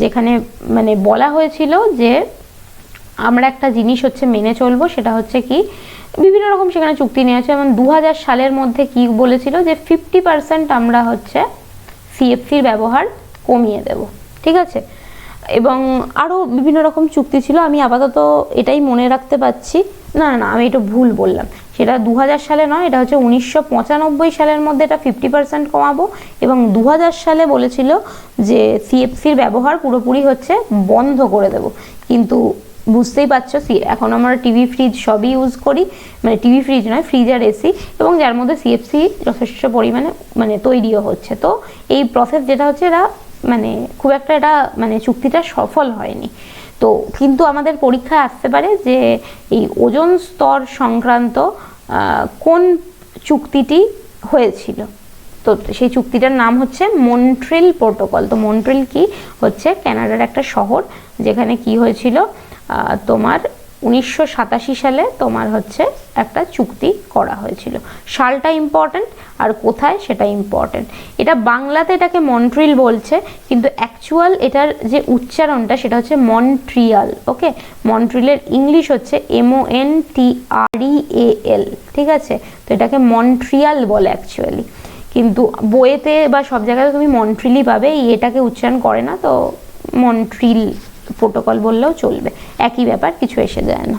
যেখানে মানে বলা হয়েছিল যে আমরা একটা জিনিস হচ্ছে মেনে চলবো, সেটা হচ্ছে কি বিভিন্ন রকম সেখানে চুক্তি নেওয়া হয়েছে। যেমন 2000 সালের মধ্যে কি বলেছিল যে 50% আমরা হচ্ছে সিএফসির ব্যবহার কমিয়ে দেব, ঠিক আছে। এবং আরও বিভিন্ন রকম চুক্তি ছিল, আমি আপাতত এটাই মনে রাখতে পারছি। না না, আমি এটা ভুল বললাম। সেটা 2000 সালে নয়, এটা হচ্ছে 1995 সালের মধ্যে এটা 50% কমাবো, এবং 2000 সালে বলেছিল যে সিএফসির ব্যবহার পুরোপুরি হচ্ছে বন্ধ করে দেব। কিন্তু বুঝতেই পারছো, এখন আমরা টিভি ফ্রিজ সবই ইউজ করি, মানে টিভি ফ্রিজ নয়, ফ্রিজ আর এসি, এবং যার মধ্যে সিএফসি যথেষ্ট পরিমাণে মানে তৈরিও হচ্ছে। তো এই প্রসেস যেটা হচ্ছে এটা মানে খুব একটা এটা মানে চুক্তিটা সফল হয়নি। তো কিন্তু আমাদের পরীক্ষায় আসতে পারে যে এই ওজোন স্তর সংক্রান্ত কোন চুক্তিটি হয়েছিল। তো সেই চুক্তিটার নাম হচ্ছে মন্ট্রিল প্রোটোকল। তো মন্ট্রিল কি হচ্ছে কানাডার একটা শহর, যেখানে কি হয়েছিল তোমার 1987 সালে তোমার হচ্ছে একটা চুক্তি করা হয়েছিল। সালটা ইম্পর্টেন্ট আর কোথায় সেটা ইম্পর্টেন্ট। এটা বাংলাতে এটাকে মন্ট্রিল বলছে, কিন্তু অ্যাকচুয়াল এটার যে উচ্চারণটা সেটা হচ্ছে মন্ট্রিয়াল। ওকে, মন্ট্রিলের ইংলিশ হচ্ছে MONTREAL, ঠিক আছে। তো এটাকে মন্ট্রিয়াল বলে অ্যাকচুয়ালি, কিন্তু বইয়েতে বা সব জায়গায় তুমি মন্ট্রিলই পাবে, এটাকে উচ্চারণ করে না, তো মন্ট্রিল প্রোটোকল বললেও চলবে, একই ব্যাপার, কিছু এসে যায় না,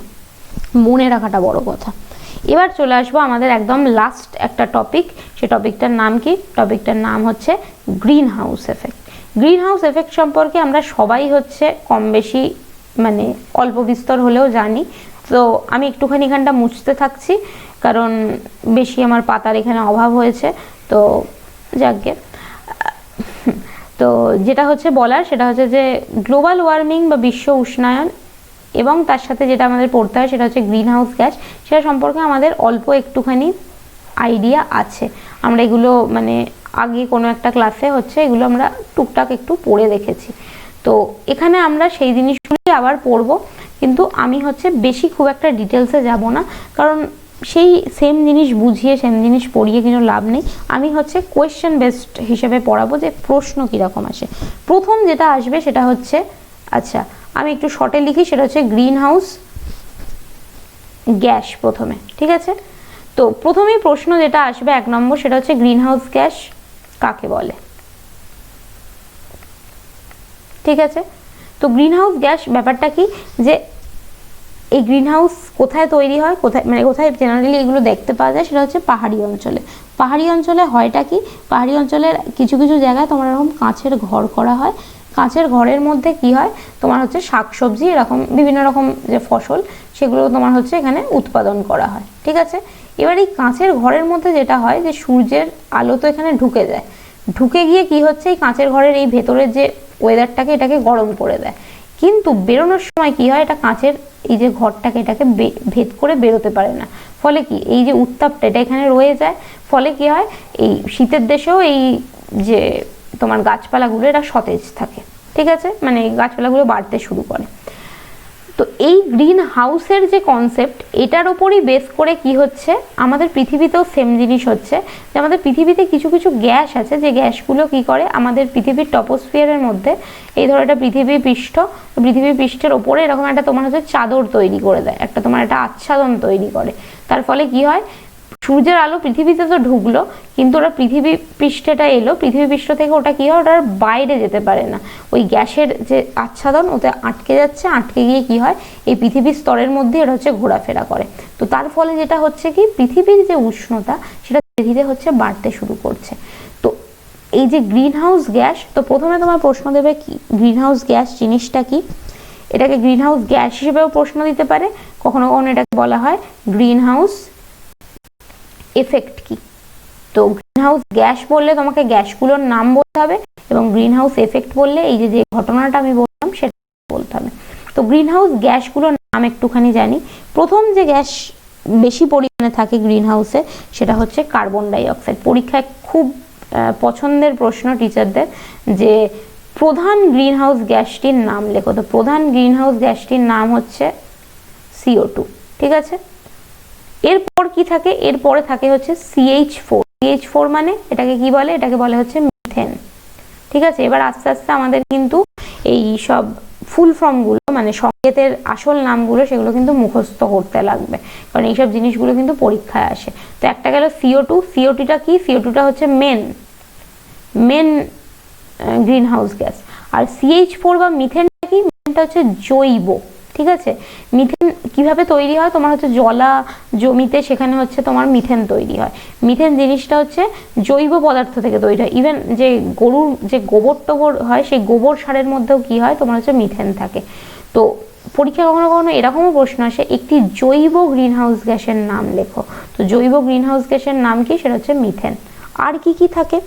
মনে রাখাটা বড় কথা। এবার চলে আসবো আমাদের একদম লাস্ট একটা টপিক। সে টপিকটার নাম কি? টপিকটার নাম হচ্ছে green house effect. Green house effect সম্পর্কে আমরা সবাই হচ্ছে কম বেশি মানে অল্প বিস্তর হলেও জানি। তো আমি একটুখানি এখানটা মুছতে থাকছি, কারণ বেশি আমার পাতার এখানে অভাব হয়েছে। তো যাকগে, তো যেটা হচ্ছে বলার সেটা হচ্ছে যে গ্লোবাল ওয়ার্মিং বা বিশ্ব উষ্ণায়ন এবং তার সাথে যেটা আমাদের পড়তে হয় সেটা হচ্ছে গ্রিন হাউস গ্যাস, সেটা সম্পর্কে আমাদের অল্প একটুখানি আইডিয়া আছে। আমরা এগুলো মানে আগে কোনো একটা ক্লাসে হচ্ছে এগুলো আমরা টুকটাক একটু পড়ে দেখেছি। তো এখানে আমরা সেই জিনিসগুলি আবার পড়বো, কিন্তু আমি হচ্ছে বেশি খুব একটা ডিটেলসে যাব না, কারণ সেই সেম জিনিস বুঝিয়ে সেম জিনিস পড়িয়ে কিছু লাভ নেই। আমি হচ্ছে কোয়েশ্চেন বেসড হিসেবে পড়াবো, যে প্রশ্ন কীরকম আসে। প্রথম যেটা আসবে সেটা হচ্ছে, আচ্ছা আমি একটু শর্টে লিখি, সেটা হচ্ছে গ্রিন হাউস গ্যাস প্রথমে, ঠিক আছে। তো প্রথমেই প্রশ্ন যেটা আসবে 1 নম্বর, সেটা হচ্ছে গ্রিন হাউস গ্যাস কাকে বলে, ঠিক আছে। তো গ্রিন হাউস গ্যাস ব্যাপারটা কি, যে এই গ্রিন হাউস কোথায় তৈরি হয়, কোথায় মানে কোথায় জেনারেলি এগুলো দেখতে পাওয়া যায়, সেটা হচ্ছে পাহাড়ি অঞ্চলে। পাহাড়ি অঞ্চলে হয়টা কি, পাহাড়ি অঞ্চলের কিছু কিছু জায়গায় তোমার এরকম কাঁচের ঘর করা হয়। কাঁচের ঘরের মধ্যে কি হয়, তোমার হচ্ছে শাকসবজি এরকম বিভিন্ন রকম যে ফসল সেগুলো তোমার হচ্ছে এখানে উৎপাদন করা হয়, ঠিক আছে। এবার এই কাঁচের ঘরের মধ্যে যেটা হয় যে সূর্যের আলো তো এখানে ঢুকে যায়, ঢুকে গিয়ে কি হচ্ছে এই কাঁচের ঘরের এই ভেতরের যে ওয়েদারটাকে এটাকে গরম করে দেয়, কিন্তু বেরোনোর সময় কি হয়, এটা কাঁচের এই যে ঘরটাকে এটাকে ভেদ করে বেরোতে পারে না। ফলে কি এই যে উত্তাপটা এটা এখানে রয়ে যায়, ফলে কি হয় এই শীতের দেশেও এই যে তোমার গাছপালাগুলো এটা সতেজ থাকে, ঠিক আছে, মানে এই গাছপালাগুলো বাড়তে শুরু করে। তো এই গ্রিন হাউসের যে কনসেপ্ট, এটার ওপরই বেস করে কি হচ্ছে আমাদের পৃথিবীতেও সেম জিনিস হচ্ছে, যে আমাদের পৃথিবীতে কিছু কিছু গ্যাস আছে, যে গ্যাসগুলো কি করে আমাদের পৃথিবীর টপোস্ফিয়ারের মধ্যে, এই ধরো এটা পৃথিবীর পৃষ্ঠের ওপরে এরকম একটা তোমার হচ্ছে চাদর তৈরি করে দেয়, একটা তোমার একটা আচ্ছাদন তৈরি করে। তার ফলে কি হয়, সূর্যের আলো পৃথিবীতে তো ঢুকলো, কিন্তু ওটা পৃথিবী পৃষ্ঠেটা এলো, পৃথিবী পৃষ্ঠ থেকে ওটা কি হয়, ওটার বাইরে যেতে পারে না, ওই গ্যাসের যে আচ্ছাদন ওতে আটকে যাচ্ছে, আটকে গিয়ে কি হয় এই পৃথিবীর স্তরের মধ্যে এটা হচ্ছে ঘোরাফেরা করে। তো তার ফলে যেটা হচ্ছে কি পৃথিবীর যে উষ্ণতা সেটা ধীরে ধীরে হচ্ছে বাড়তে শুরু করছে। তো এই যে গ্রিন হাউস গ্যাস, তো প্রথমে তোমার প্রশ্ন দেবে কি গ্রিন হাউস গ্যাস জিনিসটা কি, এটাকে গ্রিন হাউস গ্যাস হিসেবেও প্রশ্ন দিতে পারে, কখনো কখনো এটাকে বলা হয় গ্রিন হাউস এফেক্ট কি। তো গ্রিন হাউস গ্যাস বললে তোমাকে গ্যাসগুলোর নাম বলতে হবে, এবং গ্রিন হাউস এফেক্ট বললে এই যে ঘটনাটা আমি বললাম সেটা বলতে হবে। তো গ্রিন হাউস গ্যাসগুলোর নাম একটুখানি জানি। প্রথম যে গ্যাস বেশি পরিমাণে থাকে গ্রিন হাউসে সেটা হচ্ছে কার্বন ডাই অক্সাইড। পরীক্ষায় খুব পছন্দের প্রশ্ন টিচারদের, যে প্রধান গ্রিন হাউস গ্যাসটির নাম লেখো। তো প্রধান গ্রিন হাউস গ্যাসটির নাম হচ্ছে CO2, ঠিক আছে। এরপর কি থাকে, এরপরে থাকে হচ্ছে CH4। CH4 মানে এটাকে কি বলে, এটাকে বলে হচ্ছে মিথেন, ঠিক আছে। এবার আস্তে আস্তে আমাদের কিন্তু এই সব ফুল ফর্মগুলো মানে সংকেতের আসল নামগুলো সেগুলো কিন্তু মুখস্থ করতে লাগবে, কারণ এইসব জিনিসগুলো কিন্তু পরীক্ষায় আসে। তো একটা গেল CO2, CO2টা কি, CO2টা হচ্ছে মেন গ্রিন হাউস গ্যাস। আর CH4 বা মিথেনটা কি, মিথেনটা হচ্ছে জৈব, ঠিক আছে। মিথেন কিভাবে তৈরি হয়, তোমার হচ্ছে জলা জমিতে সেখানে হচ্ছে তোমার মিথেন তৈরি হয়। মিথেন জিনিসটা হচ্ছে জৈব পদার্থ থেকে তৈরি হয়। ইভেন যে গরুর যে গোবর টোবর হয় সেই গোবর সারের মধ্যেও কি হয়, তোমার হচ্ছে মিথেন থাকে। তো পরীক্ষায় কখনো কখনো এরকমও প্রশ্ন আসে, একটি জৈব গ্রিনহাউস গ্যাসের নাম লেখো। তো জৈব গ্রিনহাউস গ্যাসের নাম কি, সেটা হচ্ছে মিথেন। আর কি কি থাকে,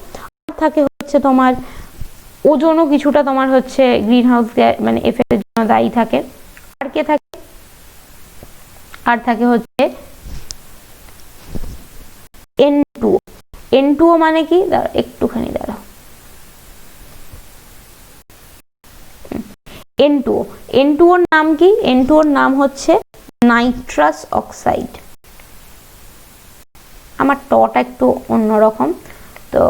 আর থাকে হচ্ছে তোমার ওজনও কিছুটা তোমার হচ্ছে গ্রিনহাউস গ্যাস মানে এফেক্টের জন্য দায়ী থাকে। আর কে থাকে, আর থাকে হচ্ছে N2O। N2O মানে কি, একটুখানি দাঁড়াও, N2O, N2O এর নাম কি, N2O এর নাম হচ্ছে নাইট্রাস অক্সাইড। আমার টটা একটু অন্যরকম, তো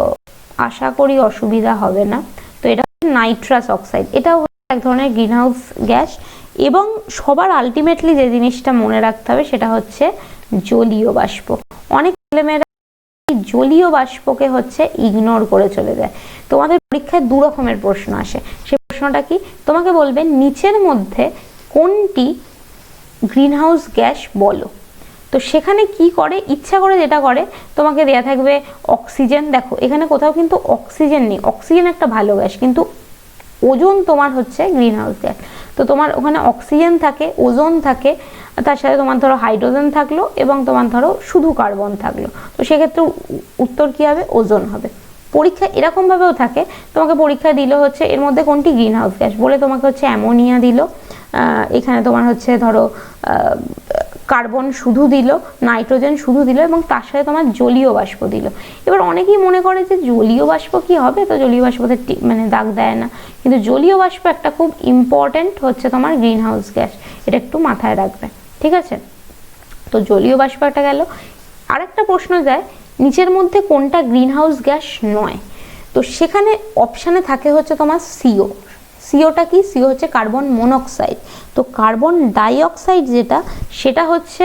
আশা করি অসুবিধা হবে না। তো এটা নাইট্রাস অক্সাইড, এটাও এক ধরনের গ্রিনহাউস গ্যাস। এবং সবার আলটিমেটলি যে জিনিসটা মনে রাখতে হবে সেটা হচ্ছে জলীয় বাষ্প। অনেক ছেলেমেয়েরা জলীয় বাষ্পকে হচ্ছে ইগনোর করে চলে যায়। তোমাদের পরীক্ষায় দু রকমের প্রশ্ন আসে। সে প্রশ্নটা কি, তোমাকে বলবে নিচের মধ্যে কোনটি গ্রিনহাউস গ্যাস বলো। তো সেখানে কি করে, ইচ্ছা করে যেটা করে, তোমাকে দেয়া থাকবে অক্সিজেন। দেখো এখানে কোথাও কিন্তু অক্সিজেন নেই, অক্সিজেন একটা ভালো গ্যাস, কিন্তু ওজোন তোমার হচ্ছে গ্রিনহাউস গ্যাস। তো তোমার ওখানে অক্সিজেন থাকে, ওজোন থাকে, তার সাথে তোমার ধরো হাইড্রোজেন থাকলো এবং তোমার ধরো শুধু কার্বন থাকলো। তো সেক্ষেত্রে উত্তর কি হবে, ওজোন হবে। পরীক্ষা এরকম ভাবেও থাকে, তোমাকে পরীক্ষা দিল হচ্ছে এর মধ্যে কোনটি গ্রিনহাউস গ্যাস বলে, তোমাকে হচ্ছে অ্যামোনিয়া দিল, এখানে তোমার হচ্ছে ধরো কার্বন শুধু দিল, নাইট্রোজেন শুধু দিল এবং তার সাথে তোমার জলীয় বাষ্প দিল। এবার অনেকেই মনে করে যে জলীয় বাষ্প কি হবে, তো জলীয় বাষ্পতে মানে দাগ দেয় না, কিন্তু জলীয় বাষ্প একটা খুব ইম্পর্টেন্ট হচ্ছে তোমার গ্রিনহাউস গ্যাস, এটা একটু মাথায় রাখবে, ঠিক আছে। তো জলীয় বাষ্প একটা গেল। আরেকটা প্রশ্ন যায়, নিচের মধ্যে কোনটা গ্রিনহাউস গ্যাস নয়। তো সেখানে অপশানে থাকে হচ্ছে তোমার সিও। সিওটা কি, সিও হচ্ছে কার্বন মনোক্সাইড। তো কার্বন ডাইঅক্সাইড যেটা, সেটা হচ্ছে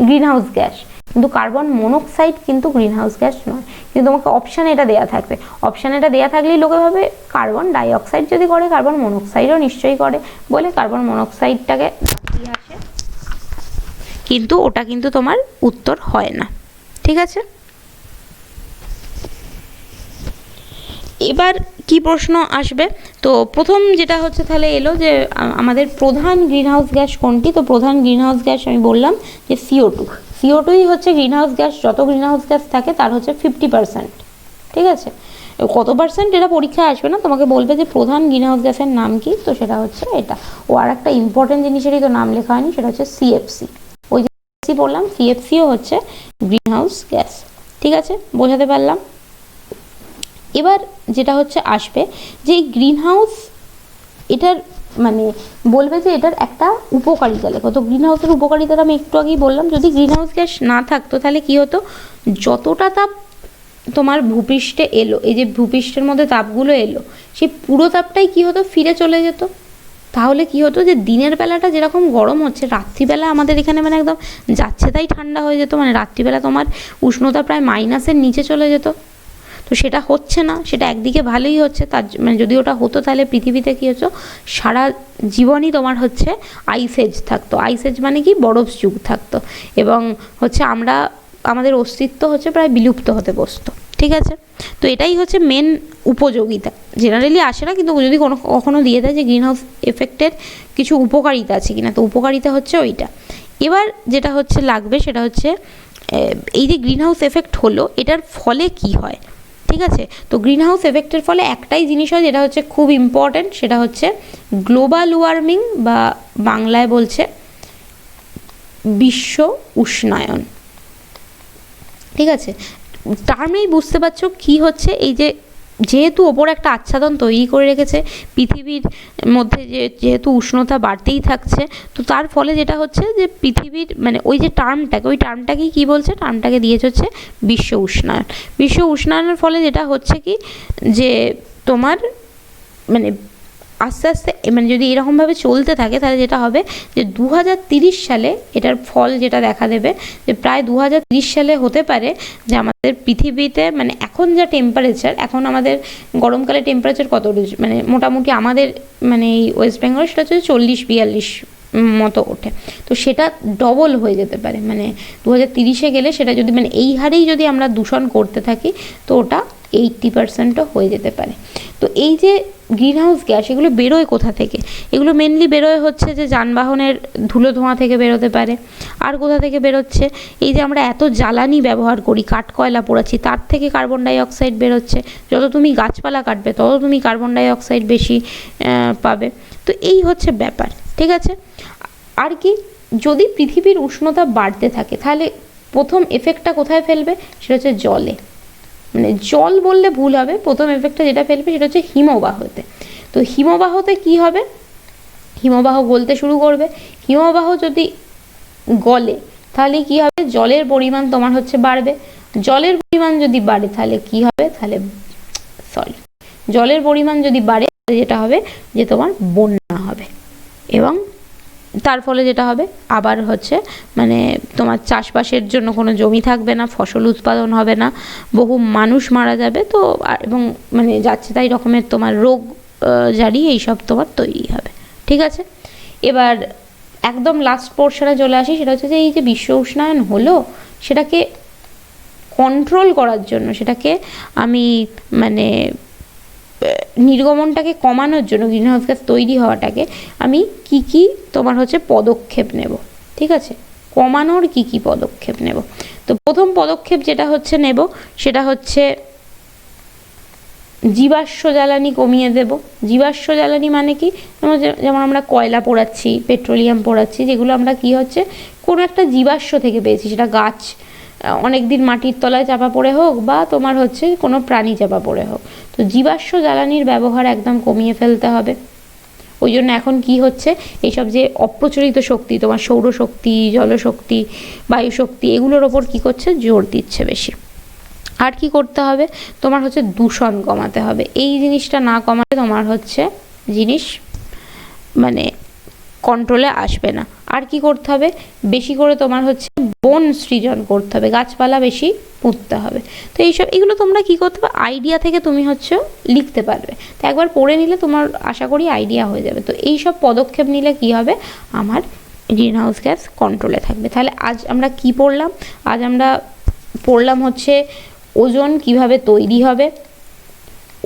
গ্রিনহাউস গ্যাস, কিন্তু কার্বন মনোক্সাইড কিন্তু গ্রিনহাউস গ্যাস নয়। কিন্তু তোমাকে অপশানে এটা দেয়া থাকবে, অপশানে এটা দেয়া থাকলেই লোকে ভাবে কার্বন ডাইঅক্সাইড যদি করে কার্বন মনোক্সাইডও নিশ্চয়ই করে, বলে কার্বন মনোক্সাইডটাকে দিয়ে আসে, কিন্তু ওটা কিন্তু তোমার উত্তর হয় না, ঠিক আছে। এবার কি প্রশ্ন আসবে, তো প্রথম যেটা হচ্ছে তাহলে এলো যে আমাদের প্রধান গ্রিনহাউস গ্যাস কোনটি। তো প্রধান গ্রিনহাউস গ্যাস আমি বললাম যে CO2। CO2ই হচ্ছে গ্রিনহাউস গ্যাস, যত গ্রিনহাউস গ্যাস থাকে তার হচ্ছে 50%, ঠিক আছে। কত পার্সেন্ট এটা পরীক্ষায় আসবে না, তোমাকে বলবে যে প্রধান গ্রিনহাউস গ্যাসের নাম কি, তো সেটা হচ্ছে এটা। ও আর একটা ইম্পর্টেন্ট জিনিসেরই তো নাম লেখা হয়নি, সেটা হচ্ছে CFC। ওই যে বললাম CFCও হচ্ছে গ্রিনহাউস গ্যাস, ঠিক আছে, বোঝাতে পারলাম। এবার যেটা হচ্ছে আসবে যে এই গ্রিনহাউস, এটার মানে বলবে যে এটার একটা উপকারিতা লেখো। তো গ্রিনহাউসের উপকারিতাটা আমি একটু আগেই বললাম, যদি গ্রিনহাউস গ্যাস না থাকতো তাহলে কি হতো, যতটা তাপ তোমার ভূপৃষ্ঠে এলো, এই যে ভূপৃষ্ঠের মধ্যে তাপগুলো এলো, সেই পুরো তাপটাই কি হতো, ফিরে চলে যেত। তাহলে কি হতো যে দিনের বেলাটা যেরকম গরম হচ্ছে, রাত্রিবেলা আমাদের এখানে মানে একদম যাচ্ছে তাই ঠান্ডা হয়ে যেত, মানে রাত্রিবেলা তোমার উষ্ণতা প্রায় মাইনাসের নিচে চলে যেত। তো সেটা হচ্ছে না, সেটা একদিকে ভালোই হচ্ছে, তার মানে যদি ওটা হতো তাহলে পৃথিবীতে কী হতো, সারা জীবনই তোমার হচ্ছে আইস এজ থাকতো। আইস এজ মানে কি, বরফ যুগ থাকতো, এবং হচ্ছে আমরা আমাদের অস্তিত্ব হচ্ছে প্রায় বিলুপ্ত হতে বসতো, ঠিক আছে। তো এটাই হচ্ছে মেন উপযোগিতা, জেনারেলি আসে না, কিন্তু যদি কখনো দিয়ে দেয় যে গ্রিনহাউস এফেক্টের কিছু উপকারিতা আছে কিনা, তো উপকারিতা হচ্ছে ওইটা। এবার যেটা হচ্ছে লাগবে সেটা হচ্ছে এই যে গ্রিনহাউস এফেক্ট হলো, এটার ফলে কি হয়, ঠিক আছে। তো গ্রিনহাউস এফেক্টের ফলে একটাই জিনিস হয় যেটা হচ্ছে খুব ইম্পর্ট্যান্ট, সেটা হচ্ছে গ্লোবাল ওয়ার্মিং, বা বাংলায় বলছে বিশ্ব উষ্ণায়ন, ঠিক আছে। টার্মেই বুঝতে পারছো কি হচ্ছে, এই যে যেহেতু ওপরে একটা আচ্ছাদন তৈরি করে রেখেছে পৃথিবীর মধ্যে, যেহেতু উষ্ণতা বাড়তেই থাকছে, তো তার ফলে যেটা হচ্ছে যে পৃথিবীর মানে ওই যে টার্মটাকে, ওই টার্মটাকেই কী বলছে, টার্মটাকে দিয়েছে হচ্ছে বিশ্ব উষ্ণায়ন। বিশ্ব উষ্ণায়নের ফলে যেটা হচ্ছে কি, যে তোমার মানে আস্তে আস্তে মানে যদি এরকমভাবে চলতে থাকে তাহলে যেটা হবে যে 2030 সালে এটার ফল যেটা দেখা দেবে, যে প্রায় 2030 সালে হতে পারে যে আমাদের পৃথিবীতে মানে এখন যা টেম্পারেচার, এখন আমাদের গরমকালে টেম্পারেচার কত, মানে মোটামুটি আমাদের মানে এই ওয়েস্ট বেঙ্গল সেটা হচ্ছে 40-42 মতো ওঠে, তো সেটা ডবল হয়ে যেতে পারে, মানে 2030-এ গেলে সেটা যদি মানে এই হারেই যদি আমরা দূষণ করতে থাকি তো ওটা 80%ও হয়ে যেতে পারে। তো এই যে গ্রিনহাউস গ্যাস এগুলো বেরোয় কোথা থেকে? এগুলো মেনলি বেরোয় হচ্ছে যে যানবাহনের ধুলো ধোঁয়া থেকে বেরোতে পারে। আর কোথা থেকে বেরোচ্ছে? এই যে আমরা এত জ্বালানি ব্যবহার করি, কাঠ কয়লা পোড়াচ্ছি, তার থেকে কার্বন ডাই অক্সাইড বেরোচ্ছে। যত তুমি গাছপালা কাটবে তত তুমি কার্বন ডাই অক্সাইড বেশি পাবে। তো এই হচ্ছে ব্যাপার, ঠিক আছে? আর কি, যদি পৃথিবীর উষ্ণতা বাড়তে থাকে তাহলে প্রথম এফেক্টটা কোথায় ফেলবে? সেটা হচ্ছে জলে, মানে জল বললে ভুল হবে, প্রথম এফেক্টটা যেটা ফেলবে সেটা হচ্ছে হিমবাহতে। তো হিমবাহতে কি হবে? হিমবাহ গলতে শুরু করবে। হিমবাহ যদি গলে তাহলে কি হবে? জলের পরিমাণ তোমার হচ্ছে বাড়বে। জলের পরিমাণ যদি বাড়ে তাহলে কি হবে? জলের পরিমাণ যদি বাড়ে যেটা হবে যে তোমার বন্যা হবে, এবং তার ফলে যেটা হবে আবার হচ্ছে মানে তোমার চাষবাসের জন্য কোনো জমি থাকবে না, ফসল উৎপাদন হবে না, বহু মানুষ মারা যাবে। তো এবং মানে যাচ্ছে তাই রকমের তোমার রোগ জারি এইসব তোমার তৈরি হবে, ঠিক আছে? এবার একদম লাস্ট পোর্শনে চলে আসি, সেটা হচ্ছে যে এই যে বিশ্ব উষ্ণায়ন হলো সেটাকে কন্ট্রোল করার জন্য, সেটাকে আমি মানে নির্গমনটাকে কমানোর জন্য, গ্রিনহাউস গ্যাস তৈরি হওয়াটাকে আমি কি কি তোমার হচ্ছে পদক্ষেপ নেব, ঠিক আছে? কমানোর কি কি পদক্ষেপ নেব? তো প্রথম পদক্ষেপ যেটা হচ্ছে নেব সেটা হচ্ছে জীবাশ্ম জ্বালানি কমিয়ে দেব। জীবাশ্ম জ্বালানি মানে কি? যেমন আমরা কয়লা পোড়াচ্ছি, পেট্রোলিয়াম পোড়াচ্ছি, যেগুলো আমরা কি হচ্ছে কোনো একটা জীবাশ্ম থেকে পেয়েছি, সেটা গাছ অনেক দিন মাটির তলায় চাপা পড়ে হোক বা তোমার হচ্ছে কোনো প্রাণী চাপা পড়ে হোক। তো জীবাশ্ম জ্বালানির ব্যবহার একদম কমিয়ে ফেলতে হবে। ওই জন্য এখন কি হচ্ছে, এইসব যে অপ্রচলিত শক্তি, তোমার সৌরশক্তি, জলশক্তি, বায়ুশক্তি, এগুলোর ওপর কি করছে? জোর দিচ্ছে বেশি। আর কি করতে হবে? তোমার হচ্ছে দূষণ কমাতে হবে। এই জিনিসটা না কমালে তোমার হচ্ছে জিনিস মানে কন্ট্রোলে আসবে না। আর কি করতে হবে? বেশি করে তোমার হচ্ছে বন সৃজন করতে হবে, গাছপালা বেশি পুঁততে হবে। তো এগুলো তোমরা কি করতে হবে? আইডিয়া থেকে তুমি হচ্ছে লিখতে পারবে। তো একবার পড়ে নিলে তোমার আশা করি আইডিয়া হয়ে যাবে। তো এই সব পদক্ষেপ নিলে কি হবে? আমার গ্রিনহাউস গ্যাস কন্ট্রোলে থাকবে। তাহলে আজ আমরা কি পড়লাম? আজ আমরা পড়লাম হচ্ছে ওজোন কিভাবে তৈরি হবে,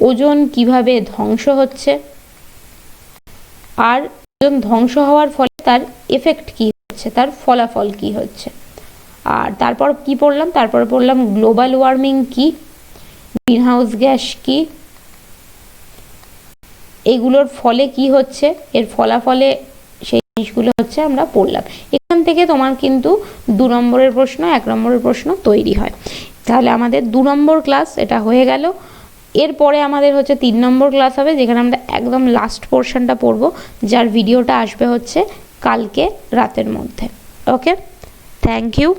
ওজোন কিভাবে ধ্বংস হচ্ছে, আর ওজোন ধ্বংস হওয়ার ফলে তার এফেক্ট কি হচ্ছে, তার ফলাফল কি হচ্ছে। আর তারপর কি পড়লাম? তারপর পড়লাম গ্লোবাল ওয়ার্মিং কি, গ্রিনহাউস গ্যাস কি, এগুলোর ফলে কি হচ্ছে, এর ফলাফলে সেই জিনিসগুলো হচ্ছে আমরা পড়লাম। এখান থেকে তোমার কিন্তু 2 নম্বরের প্রশ্ন, 1 নম্বরের প্রশ্ন তৈরি হয়। তাহলে আমাদের 2 নম্বর ক্লাস এটা হয়ে গেল। এরপরে আমাদের হচ্ছে 3 নম্বর ক্লাস হবে, যেখানে আমরা একদম লাস্ট পোর্শনটা পড়বো, যার ভিডিওটা আসবে হচ্ছে কালকে রাতের মধ্যে। ওকে, থ্যাংক ইউ।